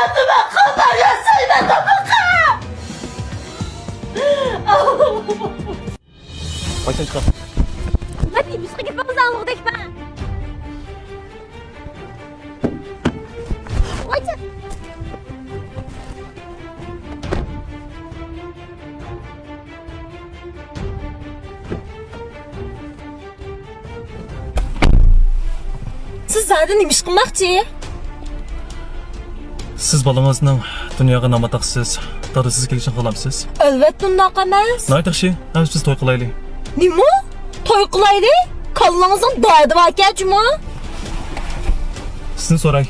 Endime kadar yaşayın bakayım. Baştan çıkar. Hadi müzik gitmemiz anladık ben. Hadi. Siz zaten neymiş qilmoqchi? Siz balangizning dunyoga namataqsiz, dadasiz kelishini xohlamsiz? Albatta undoq emas. Nayt yaxshi, hamma biz to'y qilaylik. Nima? To'y qilaylik? Kallangizning daydi borkanmi? Sizni so'ray.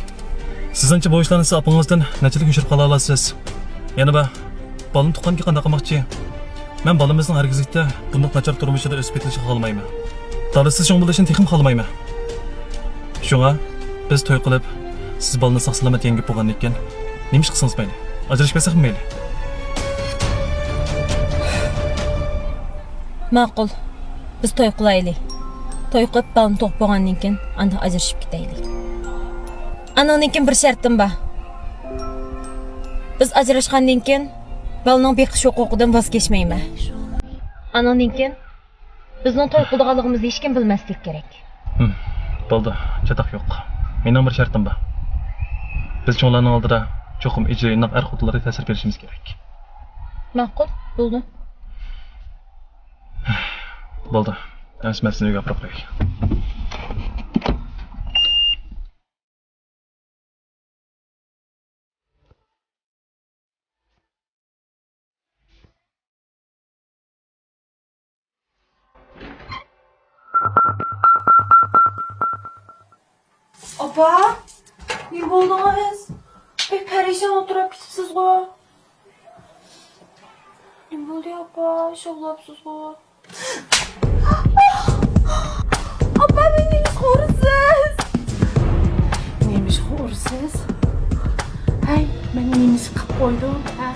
Sizningcha bu ishlarni siz opangizdan nechilik yushirib qola olasiz? Yana ba, bolani tuqqanga qanday qilmoqchi? Men bolamizning hargizlikda bunday nachar turmushida o'sib ketishini xohlamayman. Dadasiz shunday bo'lishini texim xohlamayman. Shunga biz to'y qilib, siz bolani sog' salomat yengib bo'lgandan keyin nima ish qilsangiz mayli. Ajrashmasak mayli. Ma'qul. Biz to'y qilaylik. To'y qilib balni to'q bo'lgandan keyin anda ajrashib ketaylik. Anandan keyin bir shartim bor. Biz ajrashgandan keyin balning beqish huquqidan voz kechmayman. Anandan keyin bizning to'y qilganligimizni hech kim bilmaslik kerak. Bo'ldi, chatoq yo'q. Mening bir shartim bor. Biz cho'nglarning oldida cho'qim ijroiy xotinlarga ta'sir berishimiz kerak. Ma'qul, bo'ldi. Bo'ldi. Asmasini uyga olib qo'ying. Opa, ne bo'ldingiz? Pek perişan o'tirib ketibsiz-ku. Nima bo'ldi opa? Shovlabsiz-ku. Opa, neymiş xo'rsiz? Neymiş xo'rsiz? Hey, men neymiş qilib qo'ydim, ha?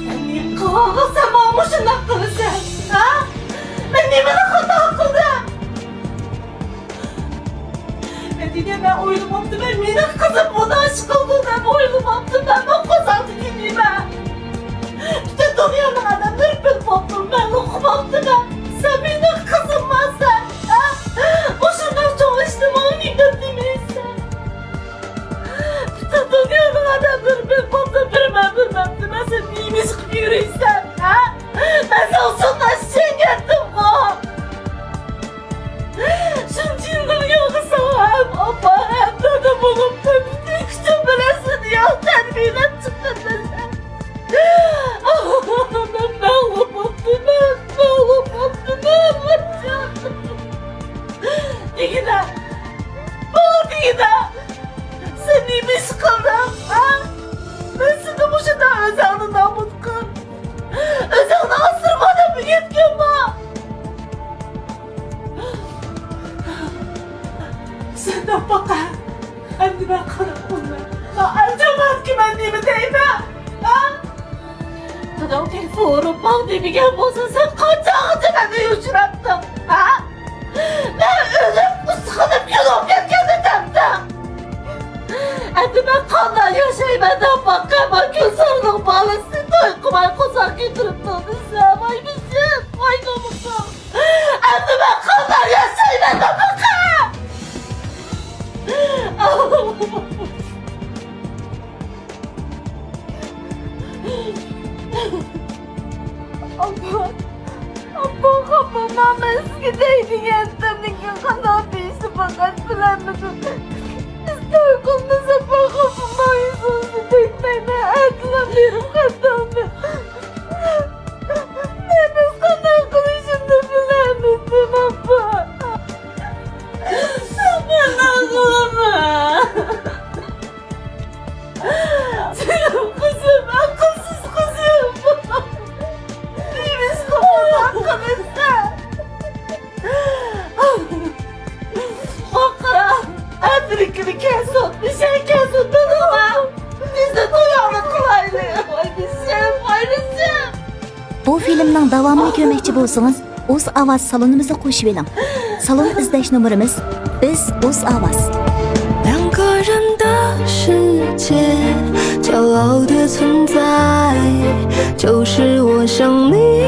Men nima qilsam, mana shunday qilsam, ha? Men nimani xato qildim? Ben oylamaptım, ben meni kızım buna aşık oldu, ben oylamaptım, ben bu kızaltı gibiyim ben. Bütün dünyanın adamları bilip oldum, ben okumaptım ben. Sen benim kızımmasın, ha? Boşundan çalıştım, onu nimdetimeysen. Bütün dünyanın adamları bilip oldum, bilmem, ben sen neymiş gibi yürüysen, ha? Ben sana sondan şey geldim, ha? Şimdi yıldır yolda sağım, ama hem de bulup da bütün küçük bilesin ya, terbiyle çıktın da sen. Ben ağlamadım, ne yapacağım? Dikine, bana dikine, sen neymiş kıldın, ha? Ben seni boşuna özelliğinden mutkun. Özelliğini asırmadan mı yetkin var? Sen de bakar. Anne ben karakolla. Acaba ki ben neyimi deyim ha? Kadın telefonu bak demeyken olsa sen kaçağıcı beni uçurattın. Ha? Ben ölüp ıskınıp yolup yerken demdim. Anne ben kanla yaşayayım benden bakayım. Gül sorunun bağlısı doykumay kozak götürüp tanısam. Ay bizim, ay namusum. Anne ben kanla yaşayayım benden bakayım. Kapımam eskideydi yentemlik kadar değişti fakat bilemedim. İster sapar kapıma yüzünü tekmeyle ertelerim kadını. Nefes kadar kılışını bilemedim abla. Ben ağlama. Canım kızım, akılsız kızım. Neymiş kapıdan kalırsa. Bakara, Afrika'nı kesot, bir şey kesotun ama. Biz de duyarlı kolaylı. Ay bizim, ayrıcım. Bu filmning davomini ko'rmoqchi bo'lsangiz, o'z ovoz salonimizga qo'shib oling. Salon izlash nomerimiz biz o'z ovoz. 两个人的世界就好的存在，就是我想你